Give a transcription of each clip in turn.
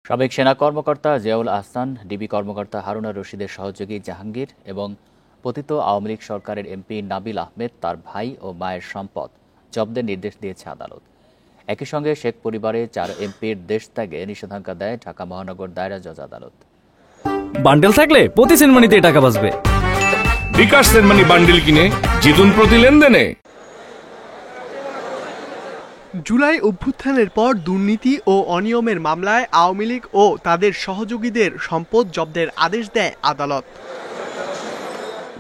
সাবেক সেনা কর্মকর্তা জিয়াউল আহসান, ডিবি কর্মকর্তা হারুন আর রশিদের সহযোগী জাহাঙ্গীর এবং পতিত আওয়ামী লীগ সরকারের এমপি নাবিল আহমেদ তার ভাই ও মায়ের সম্পদ জব্দের নির্দেশ দিয়েছে আদালত। একই সঙ্গে শেখ পরিবারের 4 এমপির দেশ ত্যাগে নিষেধাজ্ঞা দেয় ঢাকা মহানগর দায়রা জজ আদালত। বান্ডেল থাকলে প্রতি সেনমানিতে টাকা বাঁচবে। বিকাশ সেনমানি বান্ডেল কিনে জিতুন প্রতি লেনদেনে। জুলাই অভ্যুত্থানের পর দুর্নীতি ও অনিয়মের মামলায় আওয়ামী লীগ ও তাদের সহযোগীদের সম্পদ জব্দের আদেশ দেয় আদালত।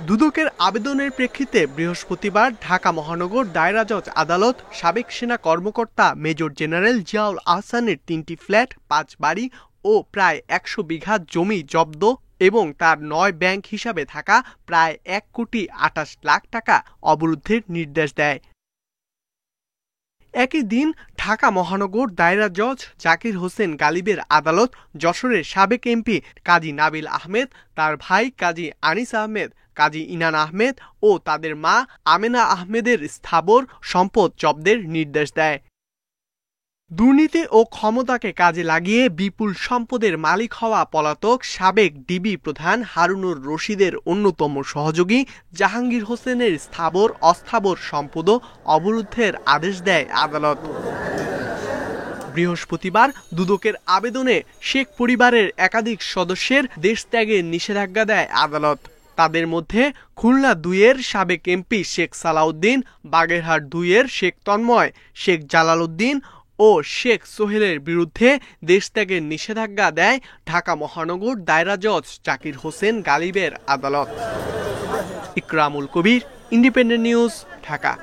দুদকের আবেদনের প্রেক্ষিতে বৃহস্পতিবার ঢাকা মহানগর দায়রা জজ আদালত সাবেক সেনা কর্মকর্তা মেজর জেনারেল জিয়াউল আহসানের 3টি ফ্ল্যাট, 5 বাড়ি ও প্রায় 100 বিঘা জমি জব্দ এবং তার 9 ব্যাংক হিসাবে থাকা প্রায় 1,28,00,000 টাকা অবরুদ্ধের নির্দেশ দেয়। একই দিন ঢাকা মহানগর দায়রা জজ জাকির হোসেন গালিবের আদালত যশোরের সাবেক এমপি কাজী নাবিল আহমেদ, তার ভাই কাজী আনিস আহমেদ, কাজী ইনান আহমেদ ও তাদের মা আমেনা আহমেদের স্থাবর সম্পদ জব্দের নির্দেশ দেয়। দুর্নীতি ও ক্ষমতাকে কাজে লাগিয়ে বিপুল সম্পদের মালিক হওয়া পলাতক সাবেক ডিবি প্রধান হারুনুর রশিদের অন্যতম সহযোগী জাহাঙ্গীর হোসেনের স্থাবর অস্থাবর সম্পদ অবরুদ্ধের আদেশ দেয় আদালত। বৃহস্পতিবার দুদকের আবেদনে শেখ পরিবারের একাধিক সদস্যের দেশ ত্যাগের নিষেধাজ্ঞা দেয় আদালত। তাদের মধ্যে খুলনা 2-এর সাবেক এমপি শেখ সালাউদ্দিন, বাগেরহাট 2-এর শেখ তন্ময়, শেখ জালালউদ্দিন ও শেখ সোহেলের বিরুদ্ধে দেশত্যাগের নিষেধাজ্ঞা দেয় ঢাকা মহানগর দায়রা জজ জাকির হোসেন গালিবের আদালত। ইকরামুল কবির, ইন্ডিপেন্ডেন্ট নিউজ, ঢাকা।